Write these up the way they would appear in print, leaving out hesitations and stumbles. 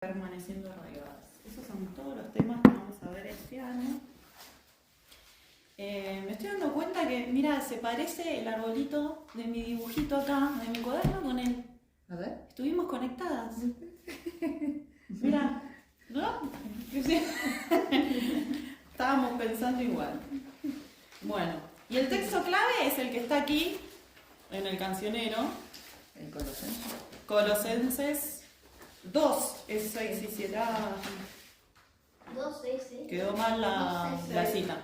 permaneciendo arraigadas. Esos son todos los temas que vamos a ver este año. Me estoy dando cuenta que, mira, se parece el arbolito de mi dibujito acá, de mi cuaderno, con él. A ver. Estuvimos conectadas. Mira, ¿no? Estábamos pensando igual. Bueno, y el texto clave es el que está aquí, en el cancionero. El Colosenses. Colosenses 2, es 6 y 7. 2, 6, 6. Quedó mal la cita.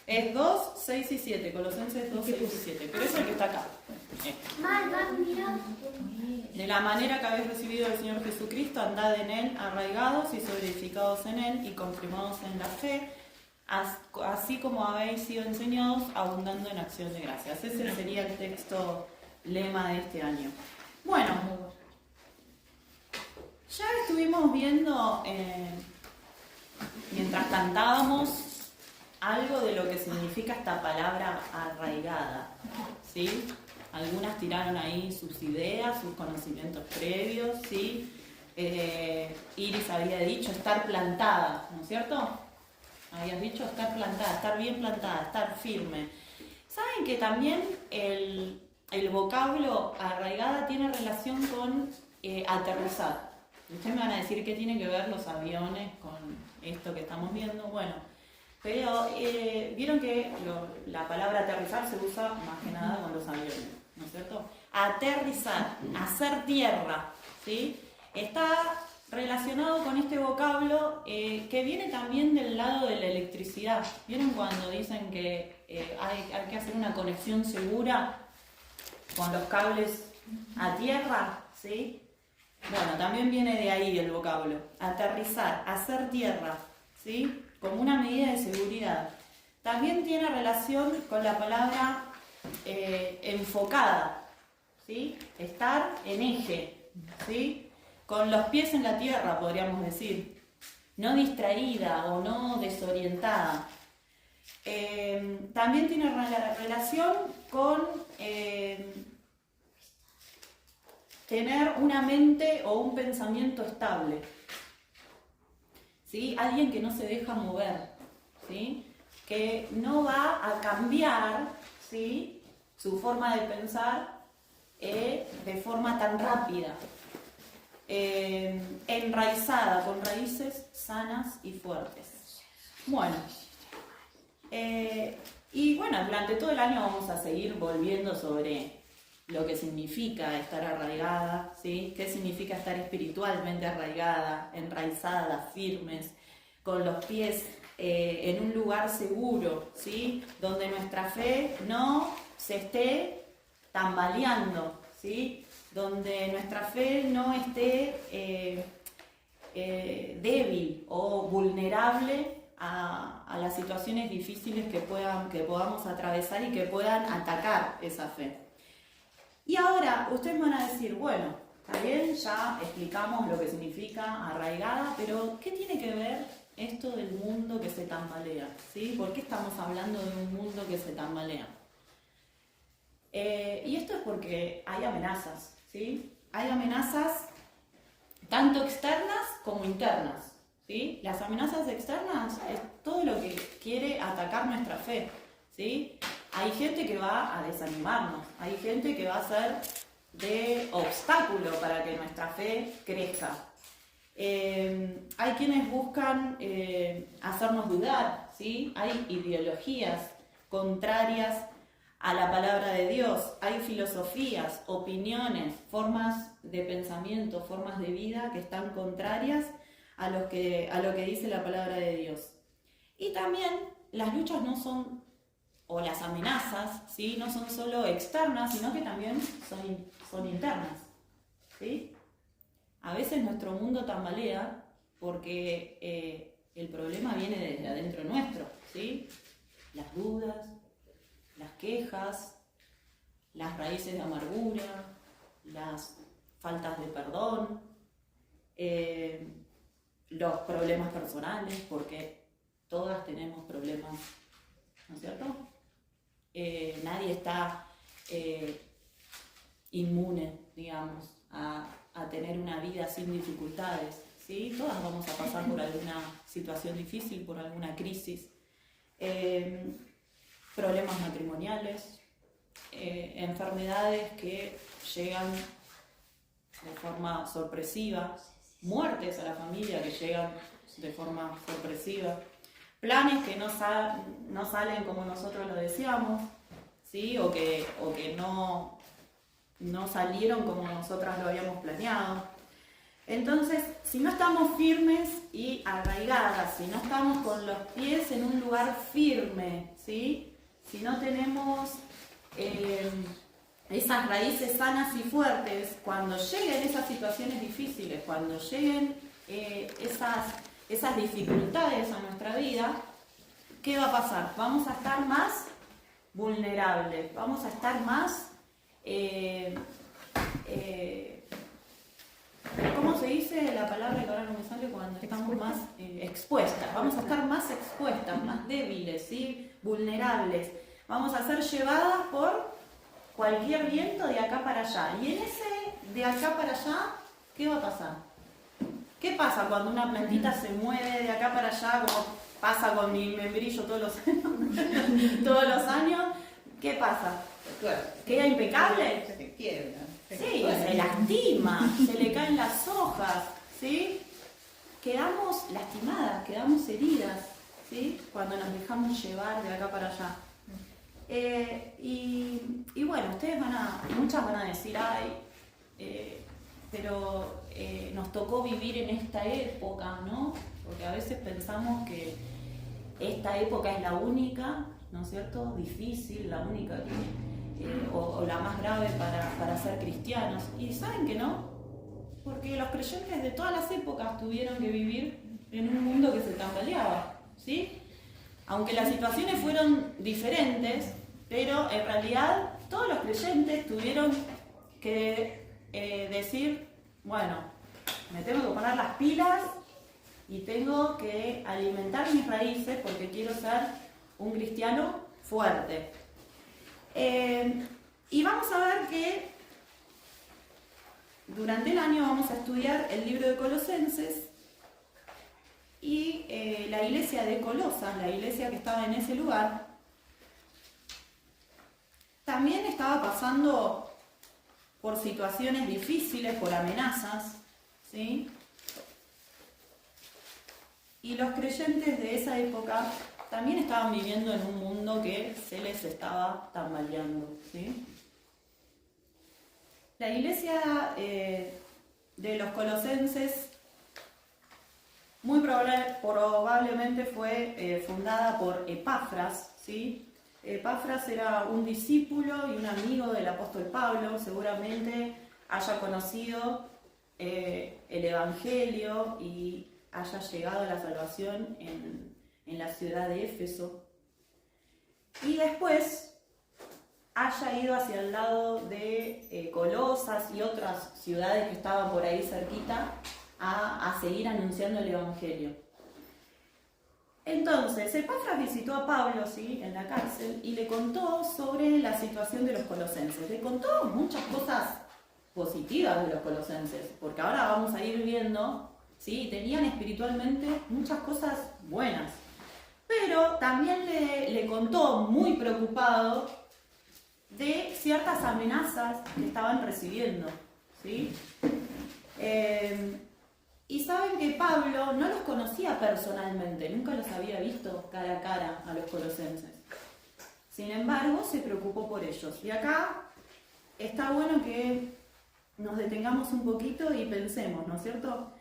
Es 2, 6 y 7. Colosenses 2, 6 y 7. Pero es el que está acá. Mal, mira. De la manera que habéis recibido del Señor Jesucristo, andad en Él, arraigados y sobreedificados en Él y confirmados en la fe, así como habéis sido enseñados, abundando en acción de gracias. Ese sería el texto lema de este año. Bueno, ya estuvimos viendo, mientras cantábamos, algo de lo que significa esta palabra arraigada, ¿sí? Algunas tiraron ahí sus ideas, sus conocimientos previos, ¿sí? Iris había dicho estar plantada, ¿no es cierto? Habías dicho estar plantada, estar bien plantada, estar firme. ¿Saben que también el vocablo arraigada tiene relación con aterrizar? Ustedes me van a decir qué tienen que ver los aviones con esto que estamos viendo. Bueno, pero vieron que la palabra aterrizar se usa más que nada con los aviones, ¿no es cierto? Aterrizar, hacer tierra, ¿sí? Está relacionado con este vocablo que viene también del lado de la electricidad. ¿Vieron cuando dicen que hay que hacer una conexión segura con los cables a tierra? ¿Sí? Bueno, también viene de ahí el vocablo. Aterrizar, hacer tierra, ¿sí? Como una medida de seguridad. También tiene relación con la palabra enfocada, ¿sí? Estar en eje, ¿sí? Con los pies en la tierra, podríamos decir. No distraída o no desorientada. También tiene relación con tener una mente o un pensamiento estable, ¿sí? Alguien que no se deja mover, ¿sí? Que no va a cambiar, ¿sí? Su forma de pensar de forma tan rápida. Enraizada, con raíces sanas y fuertes. Bueno, y bueno, durante todo el año vamos a seguir volviendo sobre lo que significa estar arraigada, ¿sí? ¿Qué significa estar espiritualmente arraigada, enraizada, firmes, con los pies en un lugar seguro, ¿sí? Donde nuestra fe no se esté tambaleando, ¿sí? Donde nuestra fe no esté débil o vulnerable a las situaciones difíciles que podamos atravesar y que puedan atacar esa fe. Y ahora ustedes van a decir, bueno, está bien, ya explicamos lo que significa arraigada, pero ¿qué tiene que ver esto del mundo que se tambalea? ¿Sí? ¿Por qué estamos hablando de un mundo que se tambalea? Y esto es porque hay amenazas, ¿sí? Hay amenazas tanto externas como internas, ¿sí? Las amenazas externas es todo lo que quiere atacar nuestra fe, ¿sí? Hay gente que va a desanimarnos, hay gente que va a ser de obstáculo para que nuestra fe crezca. Hay quienes buscan hacernos dudar, ¿sí? Hay ideologías contrarias a la palabra de Dios, hay filosofías, opiniones, formas de pensamiento, formas de vida que están contrarias a lo que dice la palabra de Dios. Y también las luchas no son, o las amenazas, ¿sí? No son solo externas, sino que también son internas, ¿sí? A veces nuestro mundo tambalea porque el problema viene desde adentro nuestro, ¿sí? Las dudas, las quejas, las raíces de amargura, las faltas de perdón, los problemas personales, porque todas tenemos problemas, ¿no es cierto? Nadie está inmune, digamos, a tener una vida sin dificultades, ¿sí? ¿sí? Todas vamos a pasar por alguna situación difícil, por alguna crisis. Problemas matrimoniales, enfermedades que llegan de forma sorpresiva, muertes a la familia que llegan de forma sorpresiva, planes que no salen como nosotros lo deseamos, ¿sí? o que no salieron como nosotras lo habíamos planeado. Entonces, si no estamos firmes y arraigadas, si no estamos con los pies en un lugar firme, ¿sí? Si no tenemos esas raíces sanas y fuertes, cuando lleguen esas situaciones difíciles, cuando lleguen esas dificultades a nuestra vida, ¿qué va a pasar? Vamos a estar más vulnerables, vamos a estar más... ¿cómo se dice la palabra que ahora no me sale cuando estamos más expuestas? Vamos a estar más expuestas, más débiles, ¿sí? Vulnerables. Vamos a ser llevadas por cualquier viento de acá para allá. Y en ese de acá para allá, ¿qué va a pasar? ¿Qué pasa cuando una plantita se mueve de acá para allá, como pasa con mi membrillo todos los años? ¿Qué pasa? ¿Queda impecable? Se quiebra. Sí, se lastima, se le caen las hojas, ¿sí? Quedamos lastimadas, quedamos heridas, ¿sí? Cuando nos dejamos llevar de acá para allá. Y bueno, muchas van a decir, pero nos tocó vivir en esta época, ¿no? Porque a veces pensamos que esta época es la única, ¿no es cierto? Difícil, la única o la más grave para ser cristianos. Y ¿saben que no? Porque los creyentes de todas las épocas tuvieron que vivir en un mundo que se tambaleaba, ¿sí? Aunque las situaciones fueron diferentes, pero en realidad todos los creyentes tuvieron que decir, bueno, me tengo que poner las pilas y tengo que alimentar mis raíces porque quiero ser un cristiano fuerte. Y vamos a ver que durante el año vamos a estudiar el libro de Colosenses y la iglesia de Colosas, la iglesia que estaba en ese lugar, también estaba pasando por situaciones difíciles, por amenazas, ¿sí? Y los creyentes de esa época también estaban viviendo en un mundo que se les estaba tambaleando, ¿sí? La iglesia de los colosenses muy probablemente fue fundada por Epafras, ¿sí? Epafras era un discípulo y un amigo del apóstol Pablo, seguramente haya conocido el Evangelio y haya llegado a la salvación en la ciudad de Éfeso, y después haya ido hacia el lado de Colosas y otras ciudades que estaban por ahí cerquita a seguir anunciando el Evangelio. Entonces, Epafras visitó a Pablo, ¿sí?, en la cárcel y le contó sobre la situación de los colosenses. Le contó muchas cosas positivas de los colosenses, porque ahora vamos a ir viendo, ¿sí?, tenían espiritualmente muchas cosas buenas. Pero también le contó, muy preocupado, de ciertas amenazas que estaban recibiendo, ¿sí? Y saben que Pablo no los conocía personalmente, nunca los había visto cara a cara a los colosenses. Sin embargo, se preocupó por ellos. Y acá está bueno que nos detengamos un poquito y pensemos, ¿no es cierto?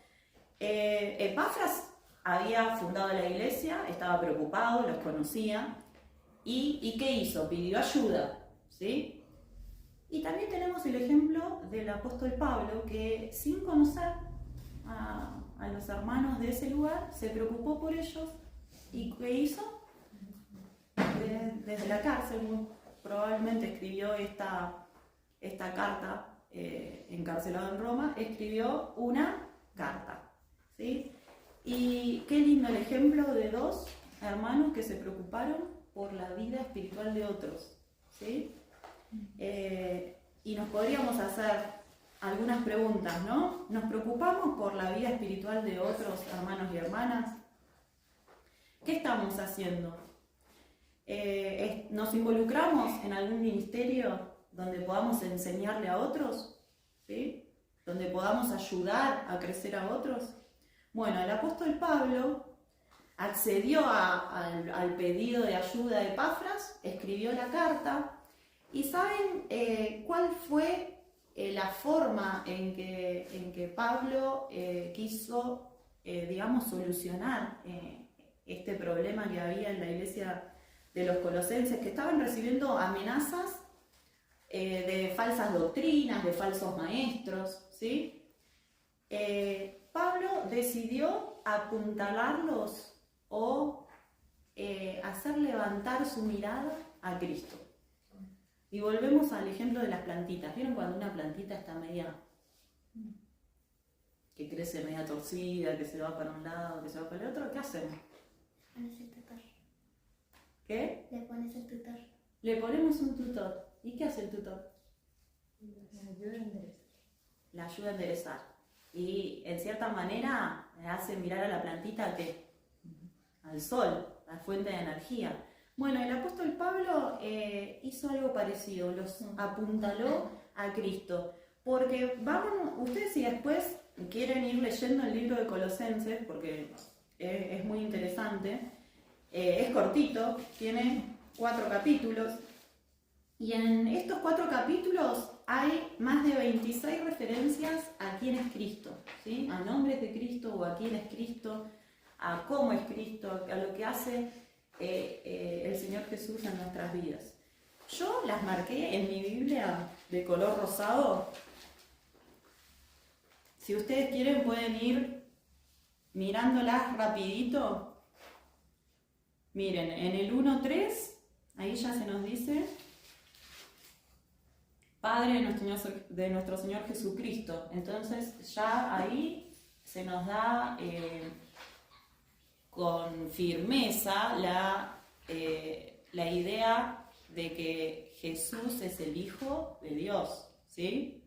Epafras había fundado la iglesia, estaba preocupado, los conocía. ¿Y qué hizo? Pidió ayuda, ¿sí? Y también tenemos el ejemplo del apóstol Pablo, que sin conocer a los hermanos de ese lugar, se preocupó por ellos. ¿Y qué hizo? Desde la cárcel, muy probablemente escribió esta carta, encarcelado en Roma, escribió una carta, ¿sí? Y qué lindo el ejemplo de dos hermanos que se preocuparon por la vida espiritual de otros, ¿sí? Y nos podríamos hacer algunas preguntas, ¿no? ¿Nos preocupamos por la vida espiritual de otros hermanos y hermanas? ¿Qué estamos haciendo? ¿Nos involucramos en algún ministerio donde podamos enseñarle a otros? ¿Sí? ¿Donde podamos ayudar a crecer a otros? Bueno, el apóstol Pablo accedió al pedido de ayuda de Epafras, escribió la carta, y ¿saben cuál fue la forma en que Pablo quiso, digamos, solucionar este problema que había en la iglesia de los colosenses, que estaban recibiendo amenazas de falsas doctrinas, de falsos maestros, ¿sí? Pablo decidió apuntalarlos o hacer levantar su mirada a Cristo. Y volvemos al ejemplo de las plantitas. ¿Vieron cuando una plantita está media, que crece media torcida, que se va para un lado, que se va para el otro? ¿Qué hacemos? Pones el tutor. ¿Qué? Le pones el tutor. Le ponemos un tutor. ¿Y qué hace el tutor? La ayuda a enderezar. La ayuda a enderezar. Y en cierta manera le hace mirar a la plantita ¿a qué? Al sol, a la fuente de energía. Bueno, el apóstol Pablo hizo algo parecido, los apuntaló a Cristo. Porque ustedes si después quieren ir leyendo el libro de Colosenses, porque es muy interesante, es cortito, tiene 4 capítulos, y en estos 4 capítulos hay más de 26 referencias a quién es Cristo, ¿sí? A nombres de Cristo o a quién es Cristo, a cómo es Cristo, a lo que hace el Señor Jesús en nuestras vidas. Yo las marqué en mi Biblia de color rosado. Si ustedes quieren pueden ir mirándolas rapidito. Miren, en el 1.3, ahí ya se nos dice: Padre de nuestro Señor Jesucristo. Entonces ya ahí se nos da con firmeza la idea de que Jesús es el Hijo de Dios, ¿sí?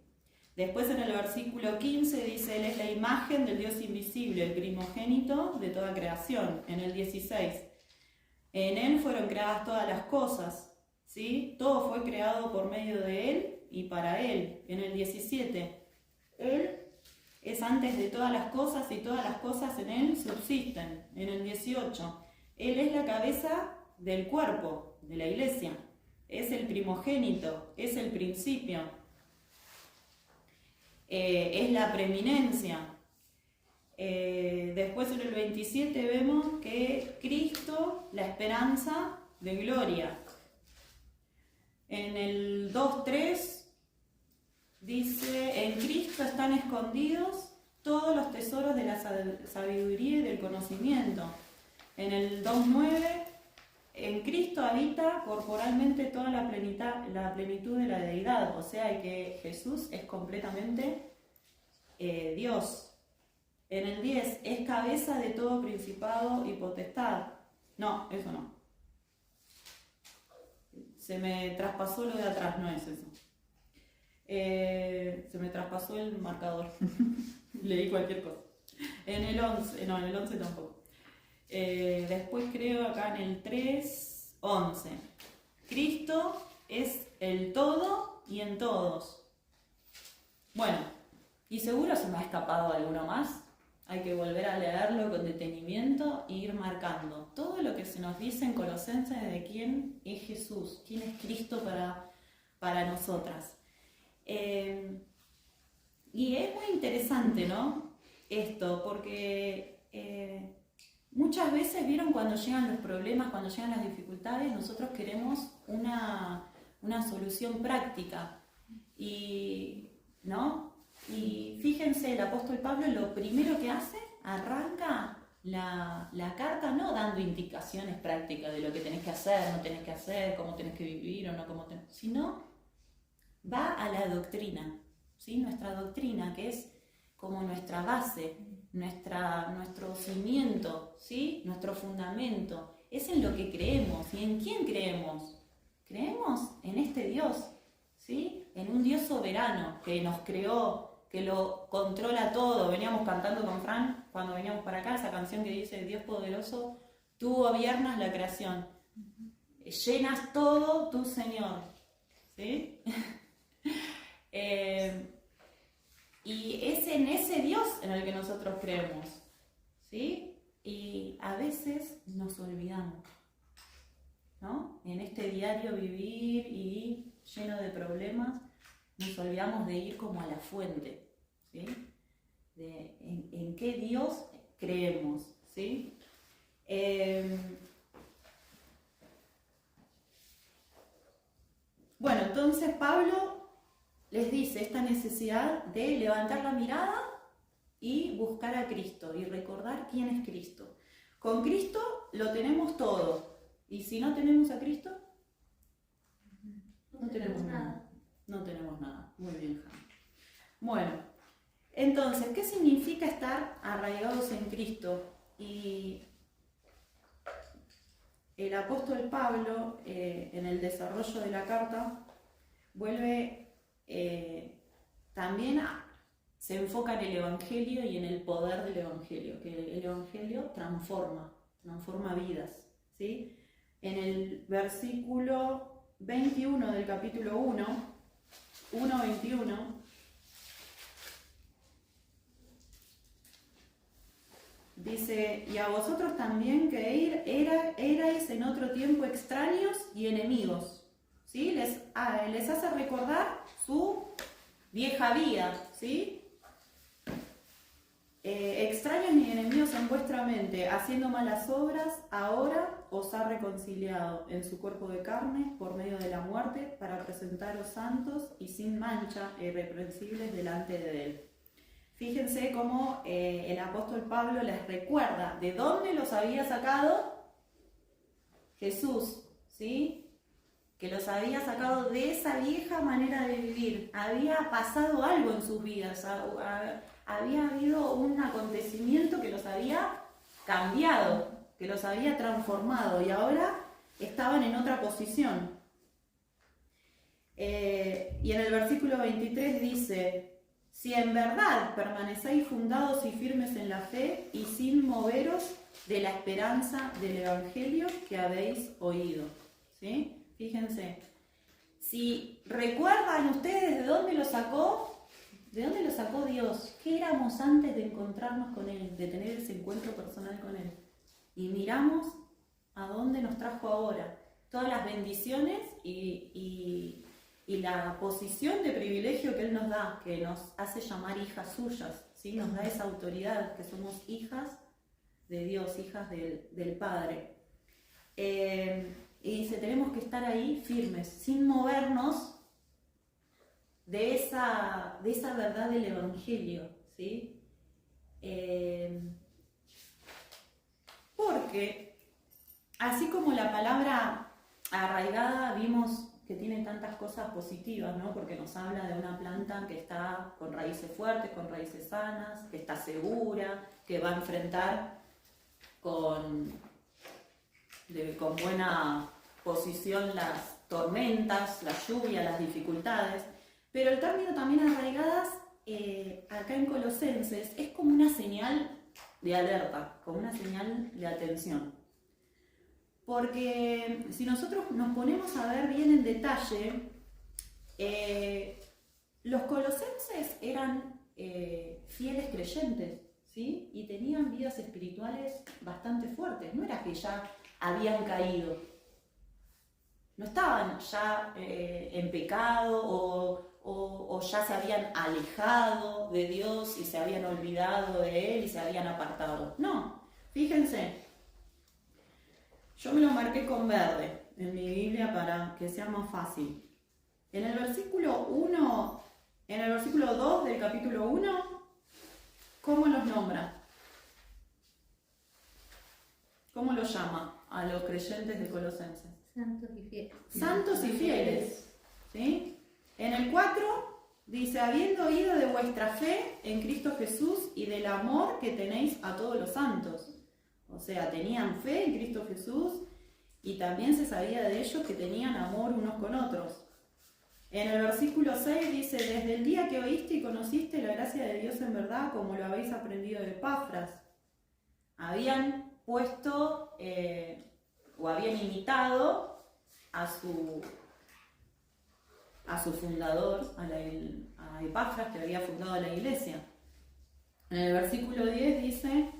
Después en el versículo 15 dice: Él es la imagen del Dios invisible, el primogénito de toda creación. En el 16, en Él fueron creadas todas las cosas, ¿sí? Todo fue creado por medio de Él y para Él. En el 17, Él es antes de todas las cosas y todas las cosas en Él subsisten. En el 18, Él es la cabeza del cuerpo, de la iglesia. Es el primogénito, es el principio. Es la preeminencia. Después en el 27 vemos que Cristo, la esperanza de gloria. En el 2.3 dice: en Cristo están escondidos todos los tesoros de la sabiduría y del conocimiento. En el 2.9, en Cristo habita corporalmente toda la plenitud de la deidad, o sea que Jesús es completamente Dios. En el 10, es cabeza de todo principado y potestad. No, eso no. Se me traspasó lo de atrás, no es eso. Se me traspasó el marcador. Leí cualquier cosa. En el 11, no, en el 11 tampoco. Después creo acá en el 3:11. Cristo es el todo y en todos. Bueno, y seguro se me ha escapado alguno más. Hay que volver a leerlo con detenimiento e ir marcando todo lo que se nos dice en Colosenses de quién es Jesús, quién es Cristo para nosotras. Y es muy interesante, ¿no? Esto, porque muchas veces, ¿vieron? Cuando llegan los problemas, cuando llegan las dificultades, nosotros queremos una solución práctica. ¿No? Y fíjense, el apóstol Pablo lo primero que hace, arranca la carta no dando indicaciones prácticas de lo que tenés que hacer, no tenés que hacer, cómo tenés que vivir o no cómo tenés, sino va a la doctrina, ¿sí? Nuestra doctrina, que es como nuestra base, nuestro cimiento, ¿sí? Nuestro fundamento, es en lo que creemos. ¿Y en quién creemos? Creemos en este Dios, ¿sí? En un Dios soberano que nos creó, que lo controla todo. Veníamos cantando con Fran cuando veníamos para acá esa canción que dice: Dios poderoso, tú gobiernas la creación, llenas todo tu Señor, ¿sí? Y es en ese Dios en el que nosotros creemos, ¿sí? Y a veces nos olvidamos, ¿no? En este diario vivir y lleno de problemas, nos olvidamos de ir como a la fuente, ¿sí? En qué Dios creemos, ¿sí? Bueno, entonces Pablo les dice esta necesidad de levantar la mirada y buscar a Cristo y recordar quién es Cristo. Con Cristo lo tenemos todo. Y si no tenemos a Cristo, no tenemos nada. No tenemos nada. Muy bien, Jan. Bueno, entonces, ¿qué significa estar arraigados en Cristo? Y el apóstol Pablo, en el desarrollo de la carta, vuelve también se enfoca en el Evangelio y en el poder del Evangelio, que el Evangelio transforma vidas, ¿sí? En el versículo 21 del capítulo 1:21, dice: y a vosotros también que erais en otro tiempo extraños y enemigos, ¿sí? Les hace recordar su vieja vida, ¿sí? Extraños y enemigos en vuestra mente, haciendo malas obras, ahora os ha reconciliado en su cuerpo de carne por medio de la muerte, para presentaros santos y sin mancha e irreprensibles delante de él. Fíjense cómo el apóstol Pablo les recuerda de dónde los había sacado Jesús, ¿sí? Que los había sacado de esa vieja manera de vivir. Había pasado algo en sus vidas, había habido un acontecimiento que los había cambiado, que los había transformado, y ahora estaban en otra posición. Y en el versículo 23 dice: si en verdad permanecéis fundados y firmes en la fe y sin moveros de la esperanza del Evangelio que habéis oído, ¿sí? Fíjense, si recuerdan ustedes de dónde lo sacó Dios, qué éramos antes de encontrarnos con Él, de tener ese encuentro personal con Él, y miramos a dónde nos trajo ahora, todas las bendiciones y la posición de privilegio que Él nos da, que nos hace llamar hijas suyas, ¿sí? Nos da esa autoridad, que somos hijas de Dios, hijas del Padre. Y dice, tenemos que estar ahí firmes, sin movernos de esa verdad del Evangelio, ¿sí? Porque así como la palabra arraigada vimos que tiene tantas cosas positivas, ¿no? Porque nos habla de una planta que está con raíces fuertes, con raíces sanas, que está segura, que va a enfrentar con buena posición las tormentas, la lluvia, las dificultades. Pero el término también arraigadas, acá en Colosenses, es como una señal de alerta, como una señal de atención. Porque si nosotros nos ponemos a ver bien en detalle, los colosenses eran fieles creyentes, ¿sí? Y tenían vidas espirituales bastante fuertes. No era que ya habían caído, no estaban ya en pecado o ya se habían alejado de Dios y se habían olvidado de Él y se habían apartado. No, fíjense. Yo me lo marqué con verde en mi Biblia para que sea más fácil. En el versículo 2 del capítulo 1, ¿cómo los nombra? ¿Cómo los llama a los creyentes de Colosenses? Santos y fieles. Santos y fieles, ¿sí? En el 4 dice, habiendo oído de vuestra fe en Cristo Jesús y del amor que tenéis a todos los santos. O sea, tenían fe en Cristo Jesús y también se sabía de ellos que tenían amor unos con otros. En el versículo 6 dice, desde el día que oíste y conociste la gracia de Dios en verdad, como lo habéis aprendido de Epafras. Habían puesto o habían imitado a su fundador, a Epafras, que había fundado la iglesia. En el versículo 10 dice,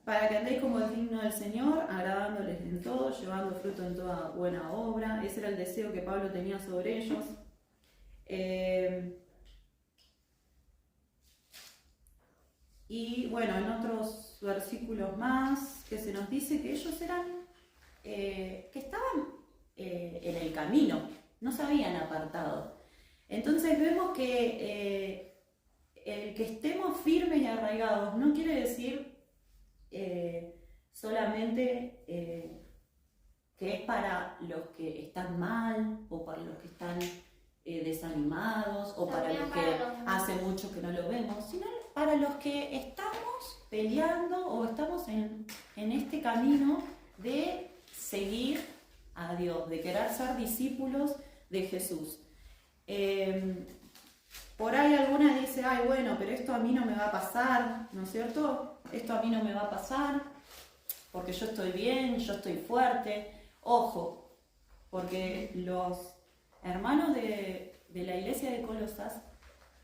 para que andéis como es digno del Señor, agradándoles en todo, llevando fruto en toda buena obra. Ese era el deseo que Pablo tenía sobre ellos. Y bueno, en otros versículos más, que se nos dice que ellos eran, que estaban en el camino, no se habían apartado. Entonces vemos que el que estemos firmes y arraigados no quiere decir solamente que es para los que están mal o para los que están desanimados o para los que hace mucho que no lo vemos, sino para los que estamos peleando o estamos en este camino de seguir a Dios, de querer ser discípulos de Jesús. Por ahí alguna dice, ay bueno, pero esto a mí no me va a pasar, ¿no es cierto? Esto a mí no me va a pasar porque yo estoy bien, yo estoy fuerte. Ojo, porque los hermanos de la iglesia de Colosas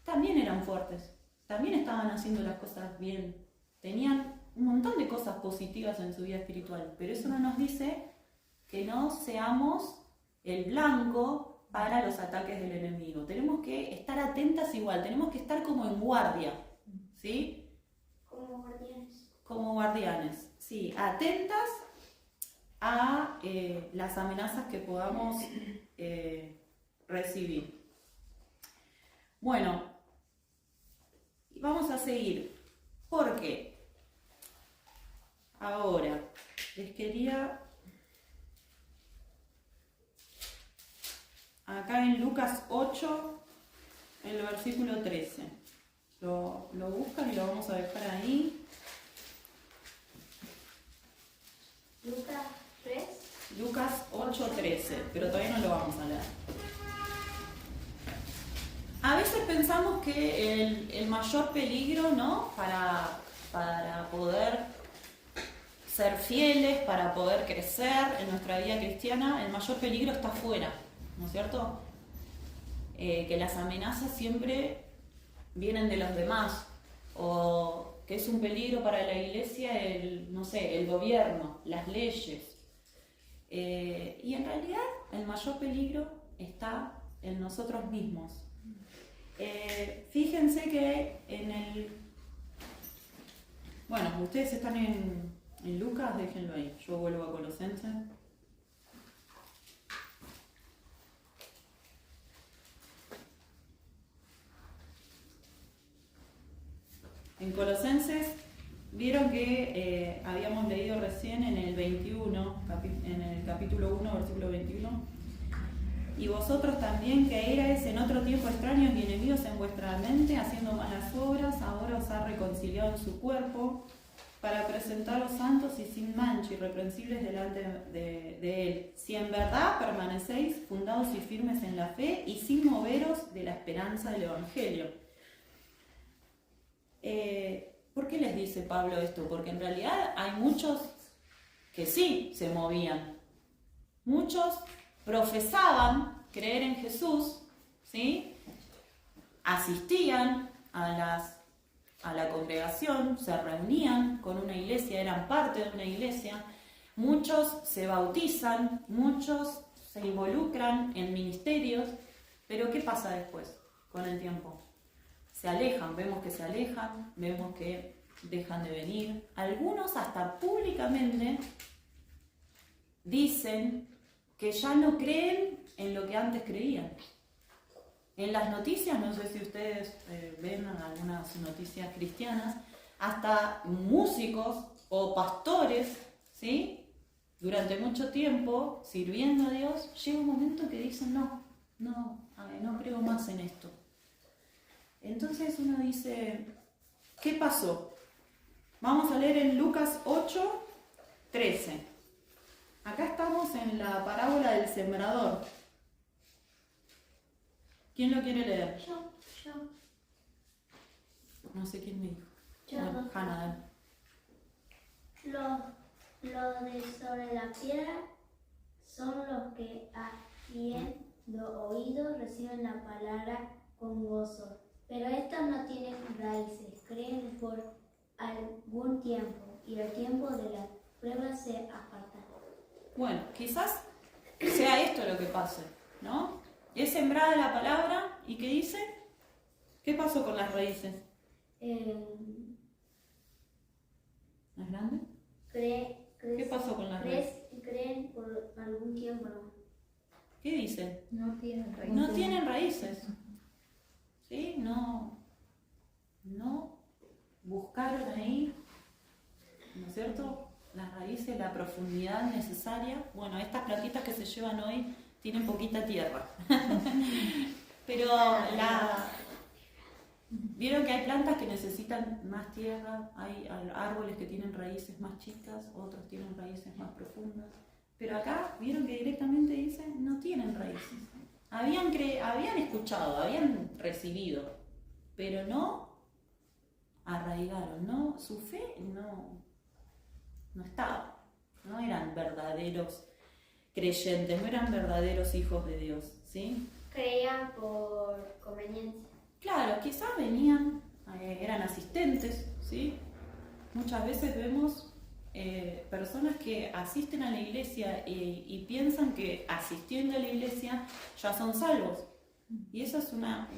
también eran fuertes, también estaban haciendo las cosas bien, tenían un montón de cosas positivas en su vida espiritual, pero eso no nos dice que no seamos el blanco para los ataques del enemigo. Tenemos que estar atentas igual, tenemos que estar como en guardia, ¿sí? Como guardianes. Como guardianes, sí, atentas a las amenazas que podamos recibir. Bueno, vamos a seguir, porque ahora les quería... Acá en Lucas 8, en el versículo 13. Lo buscan y lo vamos a dejar ahí. Lucas 3. Lucas 8, 13, pero todavía no lo vamos a leer. A veces pensamos que el mayor peligro, ¿no? Para poder ser fieles, para poder crecer en nuestra vida cristiana, el mayor peligro está afuera, ¿no es cierto? Que las amenazas siempre vienen de los demás, o que es un peligro para la iglesia el gobierno, las leyes. Y en realidad el mayor peligro está en nosotros mismos. Fíjense que bueno, ustedes están en Lucas, déjenlo ahí, yo vuelvo a Colosenses. En Colosenses, vieron que habíamos leído recién en el 21, en el capítulo 1, versículo 21, y vosotros también que erais en otro tiempo extraños y enemigos en vuestra mente, haciendo malas obras, ahora os ha reconciliado en su cuerpo, para presentaros santos y sin mancha, irreprensibles delante de Él, si en verdad permanecéis fundados y firmes en la fe y sin moveros de la esperanza del Evangelio. ¿Por qué les dice Pablo esto? Porque en realidad hay muchos que sí se movían. Muchos profesaban creer en Jesús, ¿sí? Asistían a la congregación, se reunían con una iglesia, eran parte de una iglesia. Muchos se bautizan, muchos se involucran en ministerios, pero ¿qué pasa después con el tiempo? Se alejan, vemos que se alejan, vemos que dejan de venir. Algunos hasta públicamente dicen que ya no creen en lo que antes creían. En las noticias, no sé si ustedes ven algunas noticias cristianas, hasta músicos o pastores, ¿sí? Durante mucho tiempo, sirviendo a Dios, llega un momento que dicen, no creo más en esto. Entonces uno dice, ¿qué pasó? Vamos a leer en Lucas 8, 13. Acá estamos en la parábola del sembrador. ¿Quién lo quiere leer? Yo. No sé quién me dijo. Yo. Bueno, Hannah, dale. Los de sobre la piedra son los que habiendo oído reciben la palabra con gozo. Pero estos no tienen raíces, creen por algún tiempo y el tiempo de la prueba se aparta. Bueno, quizás sea esto lo que pase, ¿no? Es sembrada la palabra y ¿qué dice? ¿Qué pasó con las raíces? ¿Más grande? ¿Qué pasó con las raíces? Creen por algún tiempo, ¿no? ¿Qué dice? No tienen raíces. No tienen raíces. ¿Sí? No buscaron ahí, ¿no es cierto? Las raíces, la profundidad necesaria. Bueno, estas plantitas que se llevan hoy tienen poquita tierra. Pero vieron que hay plantas que necesitan más tierra, hay árboles que tienen raíces más chicas, otros tienen raíces más profundas. Pero acá vieron que directamente dice, no tienen raíces. Habían escuchado, habían recibido, pero no arraigaron, ¿no? Su fe no estaba, no eran verdaderos creyentes, no eran verdaderos hijos de Dios, ¿sí? Creían por conveniencia. Claro, quizás venían, eran asistentes, ¿sí? Muchas veces vemos personas que asisten a la iglesia y piensan que asistiendo a la iglesia ya son salvos. Y eso es una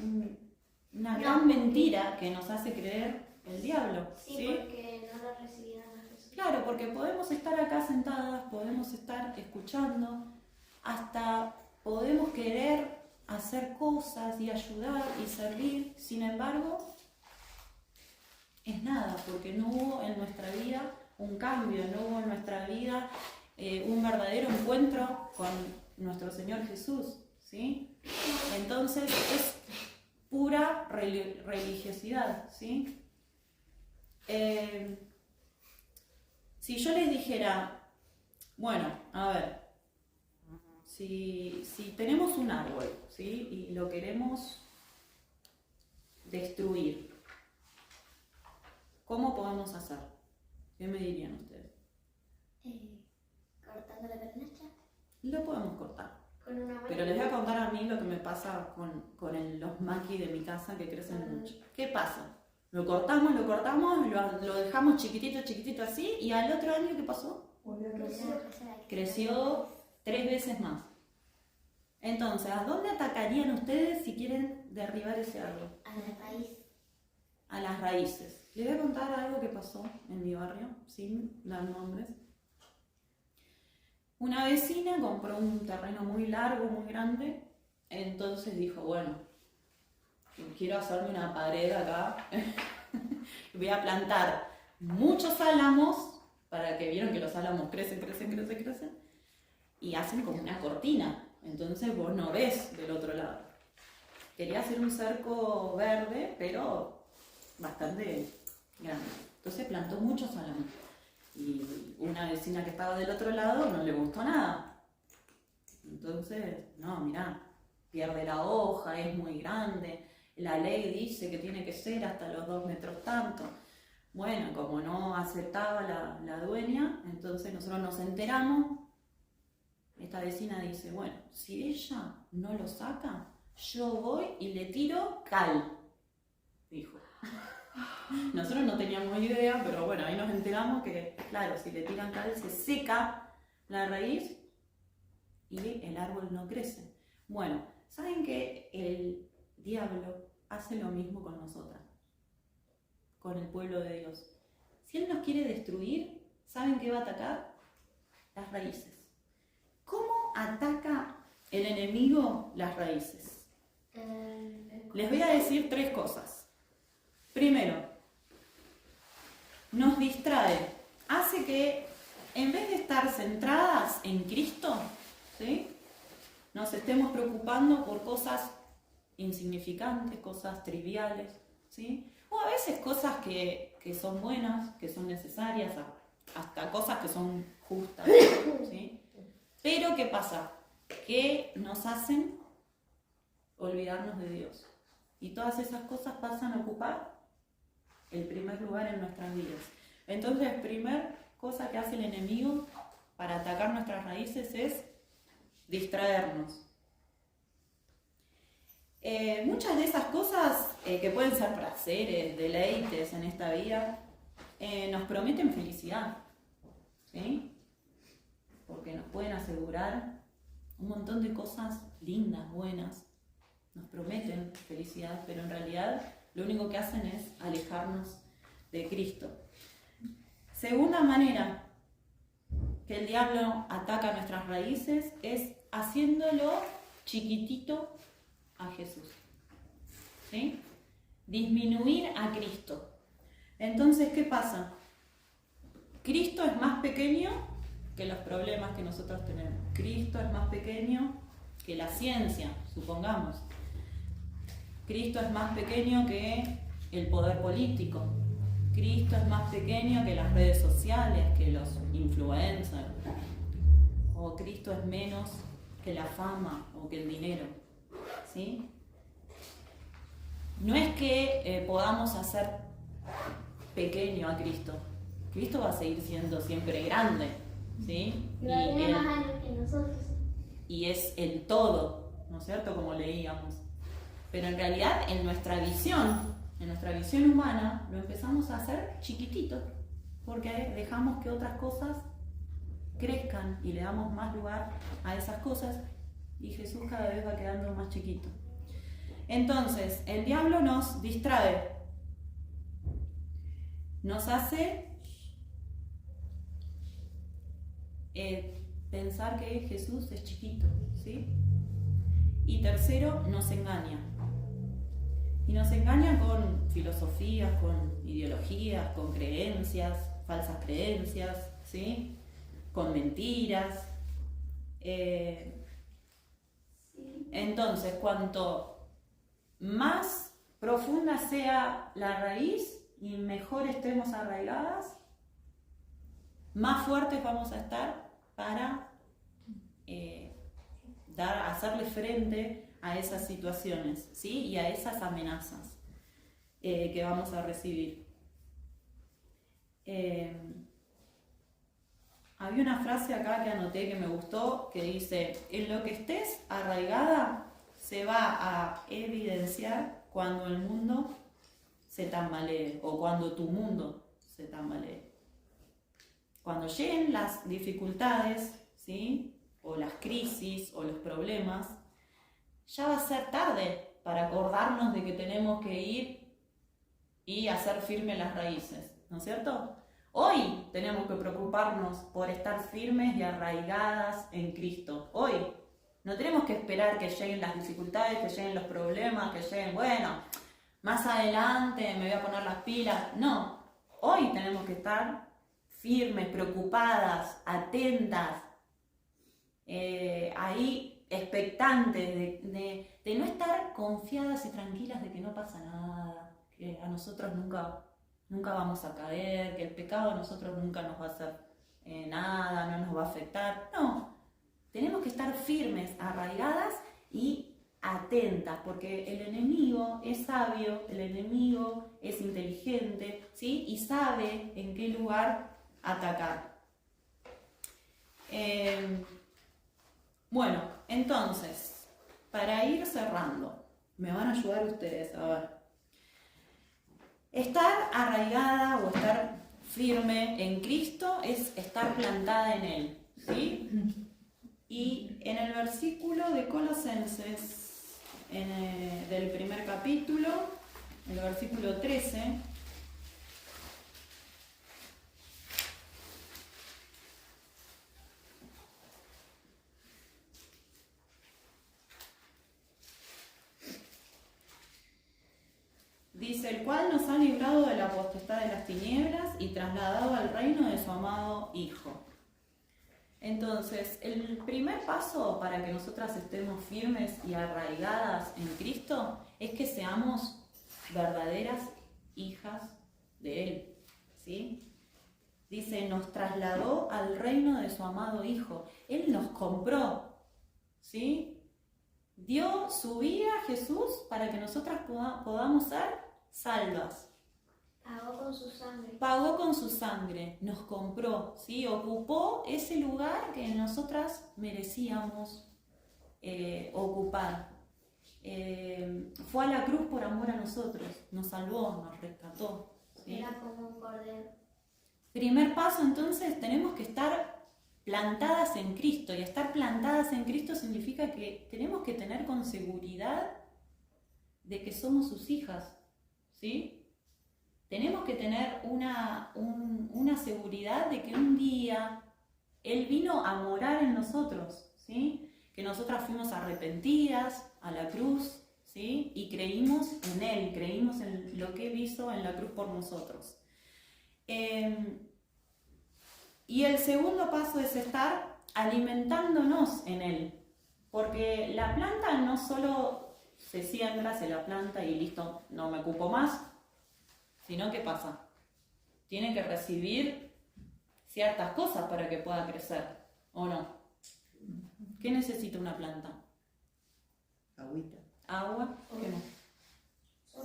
gran mentira que nos hace creer el diablo. Sí, porque no lo recibieron a Jesús. Claro, porque podemos estar acá sentadas, podemos estar escuchando, hasta podemos querer hacer cosas y ayudar y servir, sin embargo, es nada, porque no hubo en nuestra vida un cambio, no hubo en nuestra vida un verdadero encuentro con nuestro Señor Jesús, ¿sí? Entonces es pura religiosidad, ¿sí? Si yo les dijera, bueno, a ver, si tenemos un árbol, ¿sí? Y lo queremos destruir, ¿cómo podemos hacer? ¿Qué me dirían ustedes? Cortando la carnacha. Lo podemos cortar. Con una mano. Pero les voy a contar a mí lo que me pasa con los maquis de mi casa que crecen mucho. ¿Qué pasa? Lo cortamos, lo dejamos chiquitito así, y al otro año, ¿qué pasó? Creció 3 veces más. Entonces, ¿a dónde atacarían ustedes si quieren derribar ese árbol? A la raíz. A las raíces. Les voy a contar algo que pasó en mi barrio, sin dar nombres. Una vecina compró un terreno muy largo, muy grande, entonces dijo, bueno, quiero hacerme una pared acá, voy a plantar muchos álamos, para que vieron que los álamos crecen, y hacen como una cortina, entonces vos no ves del otro lado. Quería hacer un cerco verde, pero bastante grande. Entonces plantó muchos álamos. Y una vecina que estaba del otro lado no le gustó nada. Entonces, no, mirá, pierde la hoja, es muy grande, la ley dice que tiene que ser hasta los 2 metros tanto. Bueno, como no aceptaba la dueña, entonces nosotros nos enteramos. Esta vecina dice, bueno, si ella no lo saca, yo voy y le tiro cal, dijo. Nosotros no teníamos idea, pero bueno, ahí nos enteramos que, claro, si le tiran cal se seca la raíz y el árbol no crece. Bueno, ¿saben que el diablo hace lo mismo con nosotras? Con el pueblo de Dios. Si él nos quiere destruir, ¿saben qué va a atacar? Las raíces. ¿Cómo ataca el enemigo las raíces? Les voy a decir 3 cosas. Primero, nos distrae, hace que en vez de estar centradas en Cristo, ¿sí?, nos estemos preocupando por cosas insignificantes, cosas triviales, ¿sí?, o a veces cosas que son buenas, que son necesarias, hasta cosas que son justas, ¿sí? Pero ¿qué pasa? Que nos hacen olvidarnos de Dios. Y todas esas cosas pasan a ocupar el primer lugar en nuestras vidas. Entonces, la primera cosa que hace el enemigo para atacar nuestras raíces es distraernos. Muchas de esas cosas que pueden ser placeres, deleites en esta vida, nos prometen felicidad, ¿sí? Porque nos pueden asegurar un montón de cosas lindas, buenas, nos prometen felicidad, pero en realidad lo único que hacen es alejarnos de Cristo. Segunda manera que el diablo ataca nuestras raíces es haciéndolo chiquitito a Jesús, ¿sí? Disminuir a Cristo. Entonces, ¿qué pasa? Cristo es más pequeño que los problemas que nosotros tenemos. Cristo es más pequeño que la ciencia, supongamos. Cristo es más pequeño que el poder político. Cristo es más pequeño que las redes sociales, que los influencers. O Cristo es menos que la fama o que el dinero, ¿sí? No es que podamos hacer pequeño a Cristo. Cristo va a seguir siendo siempre grande, ¿sí? Y va a tener más años que nosotros. Y es el todo, ¿no es cierto? Como leíamos. Pero en realidad, en nuestra visión humana, lo empezamos a hacer chiquitito, porque dejamos que otras cosas crezcan y le damos más lugar a esas cosas, y Jesús cada vez va quedando más chiquito. Entonces, el diablo nos distrae, nos hace pensar que Jesús es chiquito, ¿sí? Y tercero, nos engaña. Y nos engaña con filosofías, con ideologías, con creencias, falsas creencias, ¿sí? Con mentiras. Entonces, cuanto más profunda sea la raíz y mejor estemos arraigadas, más fuertes vamos a estar para hacerle frente a esas situaciones, ¿sí? Y a esas amenazas que vamos a recibir. Había una frase acá que anoté que me gustó, que dice: en lo que estés arraigada se va a evidenciar cuando el mundo se tambalee, o cuando tu mundo se tambalee. Cuando lleguen las dificultades, ¿sí? O las crisis o los problemas, ya va a ser tarde para acordarnos de que tenemos que ir y hacer firmes las raíces, ¿no es cierto? Hoy tenemos que preocuparnos por estar firmes y arraigadas en Cristo. Hoy no tenemos que esperar que lleguen las dificultades, que lleguen los problemas, que lleguen, bueno, más adelante me voy a poner las pilas. No, hoy tenemos que estar firmes, preocupadas, atentas, ahí expectantes de no estar confiadas y tranquilas de que no pasa nada, que a nosotros nunca vamos a caer, que el pecado a nosotros nunca nos va a hacer nada, no nos va a afectar. No, tenemos que estar firmes, arraigadas y atentas, porque el enemigo es sabio, el enemigo es inteligente, ¿sí? Y sabe en qué lugar atacar. Bueno, entonces, para ir cerrando, me van a ayudar ustedes a ver. Estar arraigada o estar firme en Cristo es estar plantada en Él, ¿sí? Y en el versículo de Colosenses, del primer capítulo, el versículo 13, dice: el cual nos ha librado de la potestad de las tinieblas y trasladado al reino de su amado Hijo. Entonces, el primer paso para que nosotras estemos firmes y arraigadas en Cristo es que seamos verdaderas hijas de Él, ¿sí? Dice: nos trasladó al reino de su amado Hijo. Él nos compró, ¿sí? dio su vida a Jesús para que nosotras podamos ser salvas. Pagó con su sangre. Pagó con su sangre, nos compró, ¿sí? Ocupó ese lugar que nosotras merecíamos ocupar. Fue a la cruz por amor a nosotros, nos salvó, nos rescató, ¿sí? Era como un cordero. Primer paso, entonces, tenemos que estar plantadas en Cristo, y estar plantadas en Cristo significa que tenemos que tener con seguridad de que somos sus hijas, ¿sí? Tenemos que tener una seguridad de que un día Él vino a morar en nosotros, ¿sí? Que nosotras fuimos arrepentidas a la cruz, ¿sí? Y creímos en Él, creímos en lo que Él hizo en la cruz por nosotros. Y el segundo paso es estar alimentándonos en Él, porque la planta no solo se siembra, se la planta y listo, no me ocupo más, sino ¿qué pasa? Tiene que recibir ciertas cosas para que pueda crecer, ¿o no? ¿Qué necesita una planta? Agüita. Agua, ¿qué más?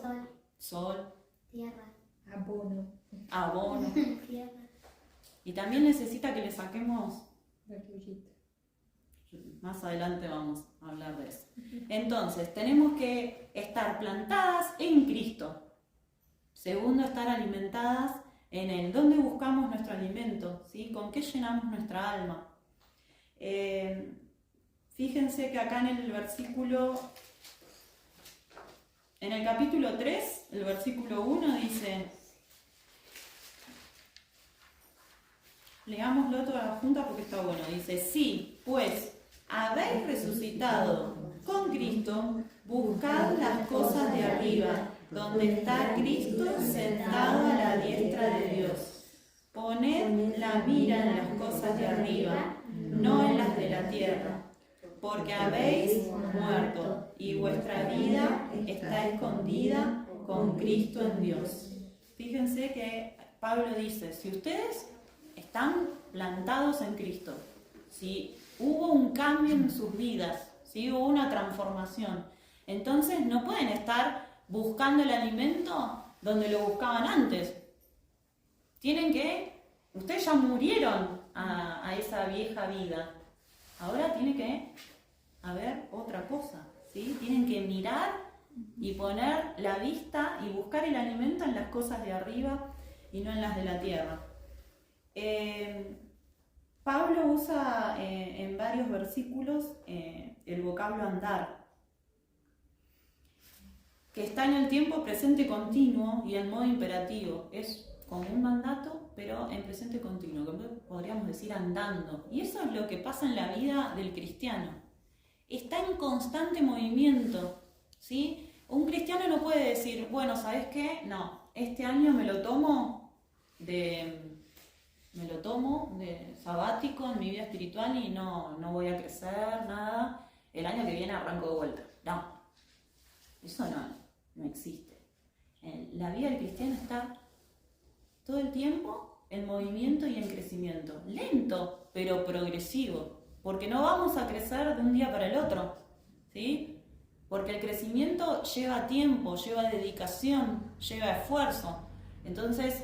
Sol. Sol, Tierra. Abono. abono. Tierra. Y también necesita que le saquemos, La criollita. más adelante vamos a hablar de eso. Entonces, tenemos que estar plantadas en Cristo. Segundo, estar alimentadas en Él. ¿Dónde buscamos nuestro alimento? ¿Sí? ¿Con qué llenamos nuestra alma? Fíjense que acá en el capítulo 3, el versículo 1 dice, leámoslo toda junta porque está bueno, dice, sí, pues habéis resucitado con Cristo, buscad las cosas de arriba, donde está Cristo sentado a la diestra de Dios. Poned la mira en las cosas de arriba, no en las de la tierra, porque habéis muerto y vuestra vida está escondida con Cristo en Dios. Fíjense que Pablo dice, si ustedes están plantados en Cristo, si hubo un cambio en sus vidas, si hubo una transformación, entonces no pueden estar buscando el alimento donde lo buscaban antes. Ustedes ya murieron a esa vieja vida. Ahora tiene que haber otra cosa, ¿sí? Tienen que mirar y poner la vista y buscar el alimento en las cosas de arriba y no en las de la tierra. Pablo usa en varios versículos el vocablo andar, que está en el tiempo presente continuo y en modo imperativo. Es como un mandato, pero en presente continuo, que podríamos decir andando. Y eso es lo que pasa en la vida del cristiano. Está en constante movimiento, ¿sí? Un cristiano no puede decir, bueno, ¿sabes qué? No, este año me lo tomo de sabático en mi vida espiritual y no voy a crecer, nada. El año que viene arranco de vuelta. No, eso no existe. La vida del cristiano está todo el tiempo en movimiento y en crecimiento. Lento, pero progresivo. Porque no vamos a crecer de un día para el otro, ¿sí? Porque el crecimiento lleva tiempo, lleva dedicación, lleva esfuerzo. Entonces,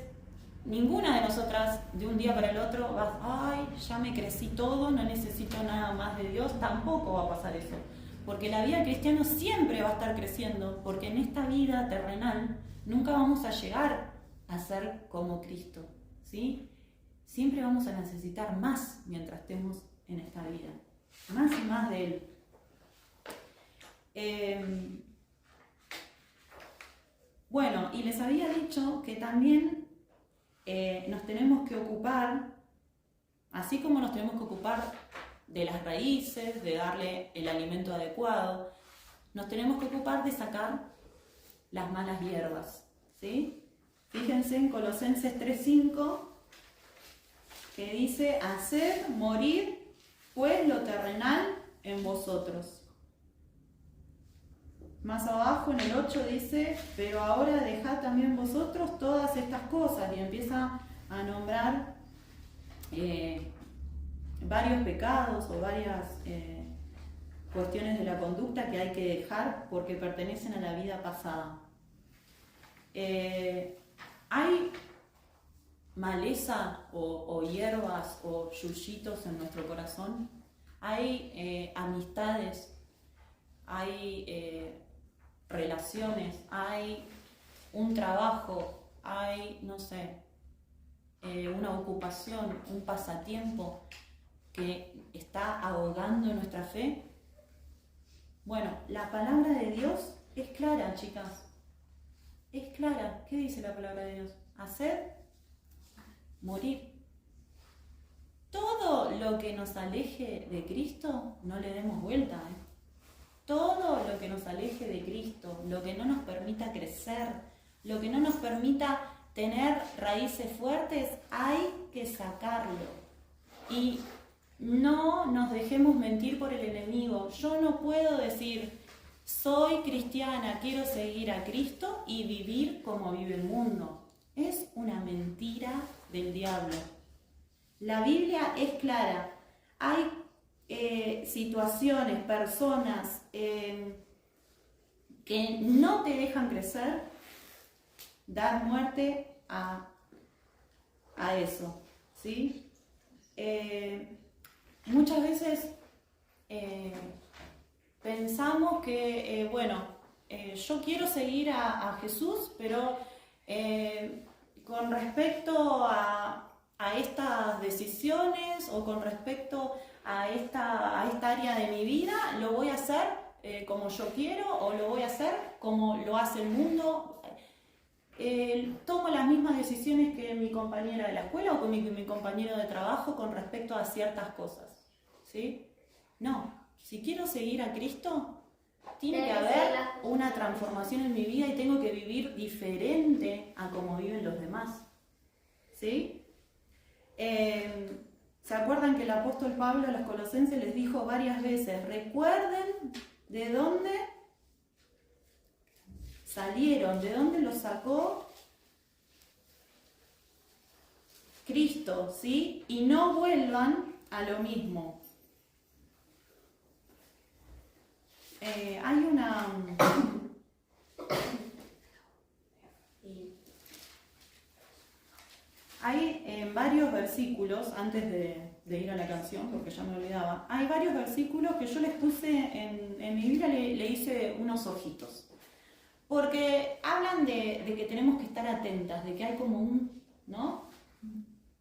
ninguna de nosotras de un día para el otro va, ya me crecí todo, no necesito nada más de Dios. Tampoco va a pasar eso. Porque la vida del cristiano siempre va a estar creciendo, porque en esta vida terrenal nunca vamos a llegar a ser como Cristo, ¿sí? Siempre vamos a necesitar más mientras estemos en esta vida, más y más de Él. Bueno, y les había dicho que también nos tenemos que ocupar, así como nos tenemos que ocupar de las raíces, de darle el alimento adecuado, nos tenemos que ocupar de sacar las malas hierbas, ¿sí? Fíjense en Colosenses 3:5, que dice, haced morir pues lo terrenal en vosotros. Más abajo en el 8 dice, pero ahora dejad también vosotros todas estas cosas, y empieza a nombrar varios pecados o cuestiones de la conducta que hay que dejar porque pertenecen a la vida pasada. Hay maleza o hierbas o yuyitos en nuestro corazón. Hay amistades, hay relaciones, hay un trabajo, hay, no sé, una ocupación, un pasatiempo que está ahogando nuestra fe. Bueno, la palabra de Dios es clara, chicas. Es clara. ¿Qué dice la palabra de Dios? Hacer, morir. Todo lo que nos aleje de Cristo, no le demos vuelta, Todo lo que nos aleje de Cristo, lo que no nos permita crecer, lo que no nos permita tener raíces fuertes, hay que sacarlo. Y no nos dejemos mentir por el enemigo. Yo no puedo decir, soy cristiana, quiero seguir a Cristo y vivir como vive el mundo. Es una mentira del diablo. La Biblia es clara. Hay situaciones, personas que no te dejan crecer. Dar muerte a eso, ¿sí? Muchas veces pensamos que, yo quiero seguir a Jesús, pero con respecto a estas decisiones o con respecto a esta área de mi vida, lo voy a hacer como yo quiero o lo voy a hacer como lo hace el mundo. Tomo las mismas decisiones que mi compañera de la escuela o con mi compañero de trabajo con respecto a ciertas cosas, ¿sí? No, si quiero seguir a Cristo, tiene que haber una transformación en mi vida y tengo que vivir diferente a como viven los demás, ¿sí? ¿Se acuerdan que el apóstol Pablo a los colosenses les dijo varias veces, recuerden de dónde salieron, de dónde los sacó Cristo, ¿sí? Y no vuelvan a lo mismo. Hay en varios versículos, antes de ir a la canción, porque ya me olvidaba, hay varios versículos que yo les puse en mi Biblia, le hice unos ojitos. Porque hablan de que tenemos que estar atentas, de que hay como ¿no?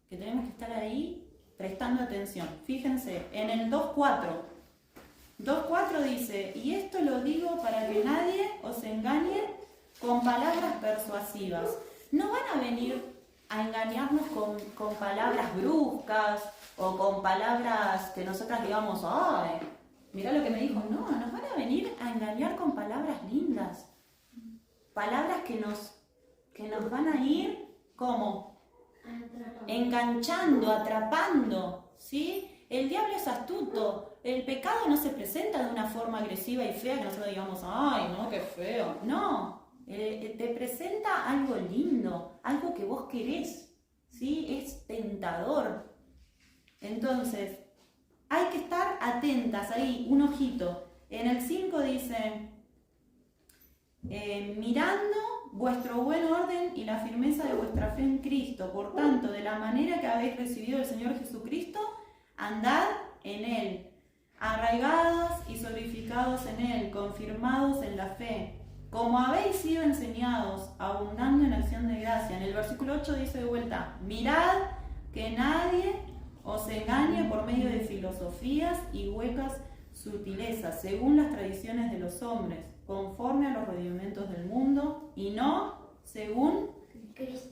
Que tenemos que estar ahí prestando atención. Fíjense, en el 2.4 dice, y esto lo digo para que nadie os engañe con palabras persuasivas. No van a venir a engañarnos con palabras bruscas o con palabras que nosotras digamos, ay, mirá lo que me dijo. No, nos van a venir a engañar con palabras lindas. Palabras que nos van a ir como enganchando, atrapando, ¿sí? El diablo es astuto. El pecado no se presenta de una forma agresiva y fea que nosotros digamos, ay, no, qué feo. No, te presenta algo lindo, algo que vos querés, ¿sí? Es tentador. Entonces, hay que estar atentas ahí, un ojito. En el 5 dice, mirando vuestro buen orden y la firmeza de vuestra fe en Cristo. Por tanto, de la manera que habéis recibido el Señor Jesucristo, andad en Él, arraigados y solidificados en Él, confirmados en la fe, como habéis sido enseñados, abundando en acción de gracia. En el versículo 8 dice de vuelta, mirad que nadie os engañe por medio de filosofías y huecas sutilezas, según las tradiciones de los hombres, conforme a los rudimentos del mundo, y no según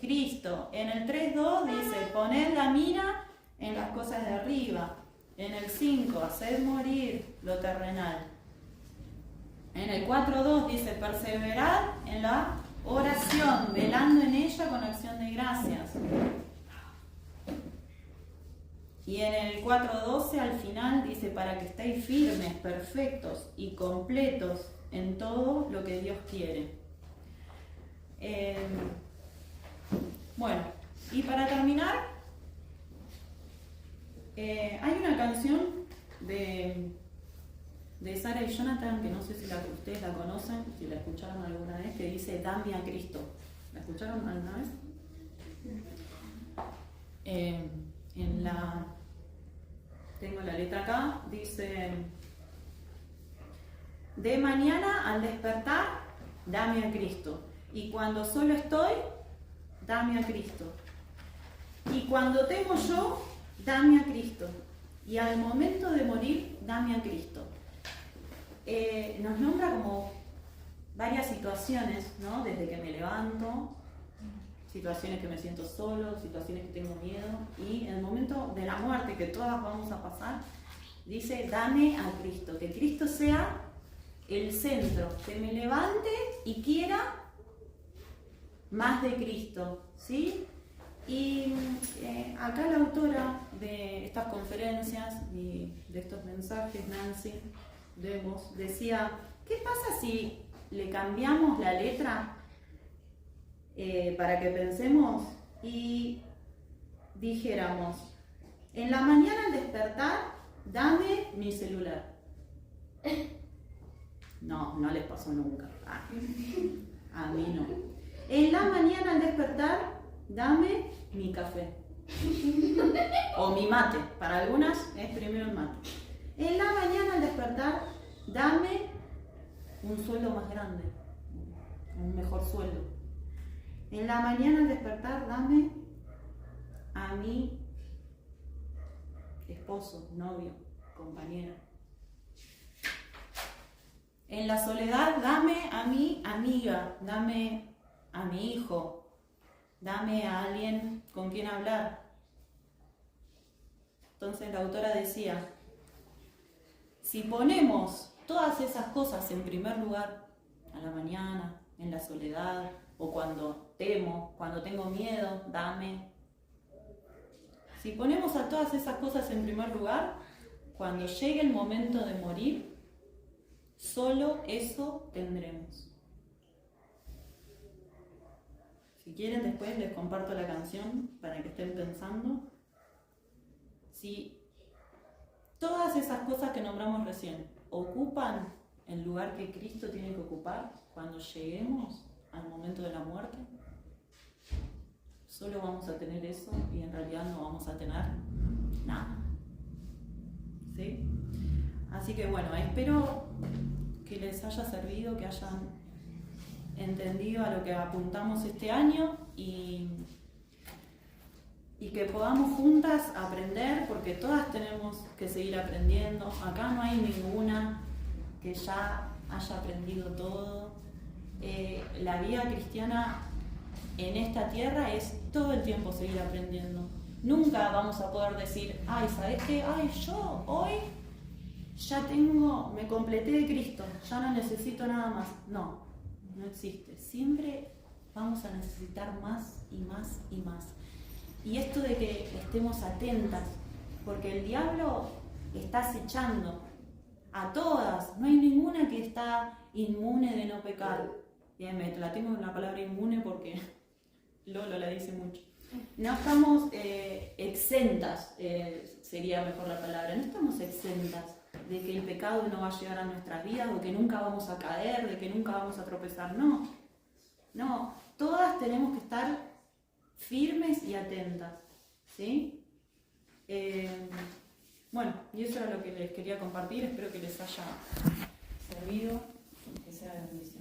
Cristo. En el 3.2 dice, poned la mira en las cosas de arriba. En el 5, haced morir lo terrenal. En el 4.2 dice, perseverad en la oración, velando en ella con acción de gracias. Y en el 4.12 al final dice, para que estéis firmes, perfectos y completos en todo lo que Dios quiere. Bueno, y para terminar, hay una canción de de Sarah y Jonathan, que no sé si ustedes la conocen, si la escucharon alguna vez, que dice dame a Cristo. ¿La escucharon alguna vez? Tengo la letra acá, dice: de mañana al despertar, dame a Cristo. Y cuando solo estoy, dame a Cristo. Y cuando temo yo, dame a Cristo. Y al momento de morir, dame a Cristo. Nos nombra como varias situaciones, ¿no? Desde que me levanto, situaciones que me siento solo, situaciones que tengo miedo, y en el momento de la muerte, que todas vamos a pasar, dice: dame a Cristo, que Cristo sea el centro, que me levante y quiera más de Cristo, ¿sí? Y acá la autora de estas conferencias y de estos mensajes, Nancy Demos, decía: ¿qué pasa si le cambiamos la letra para que pensemos y dijéramos: en la mañana al despertar, dame mi celular? No les pasó nunca. A mí no. En la mañana al despertar, dame mi café. O mi mate. Para algunas es primero el mate. En la mañana al despertar, dame un sueldo más grande, un mejor sueldo. En la mañana al despertar, dame a mi esposo, novio, compañero. En la soledad, dame a mi amiga, dame a mi hijo, dame a alguien con quien hablar. Entonces la autora decía: si ponemos todas esas cosas en primer lugar, a la mañana, en la soledad, o cuando temo, cuando tengo miedo, dame. Si ponemos a todas esas cosas en primer lugar, cuando llegue el momento de morir, solo eso tendremos. Si quieren, después les comparto la canción para que estén pensando. Si todas esas cosas que nombramos recién ocupan el lugar que Cristo tiene que ocupar cuando lleguemos al momento de la muerte, solo vamos a tener eso y en realidad no vamos a tener nada. ¿Sí? Así que bueno, espero que les haya servido, que hayan entendido a lo que apuntamos este año y que podamos juntas aprender, porque todas tenemos que seguir aprendiendo. Acá no hay ninguna que ya haya aprendido todo. La vida cristiana en esta tierra es todo el tiempo seguir aprendiendo. Nunca vamos a poder decir: ay, ¿sabes qué? Ay, yo hoy ya me completé de Cristo, ya no necesito nada más. No existe. Siempre vamos a necesitar más y más y más. Y esto de que estemos atentas, porque el diablo está acechando a todas, no hay ninguna que está inmune de no pecar. Bien, la tengo en la palabra inmune porque Lolo la dice mucho. No estamos exentas, sería mejor la palabra, no estamos exentas de que el pecado no va a llegar a nuestras vidas, de que nunca vamos a caer, de que nunca vamos a tropezar. No, todas tenemos que estar firmes y atentas, ¿sí? Bueno, y eso era lo que les quería compartir. Espero que les haya servido y que sea de bendición.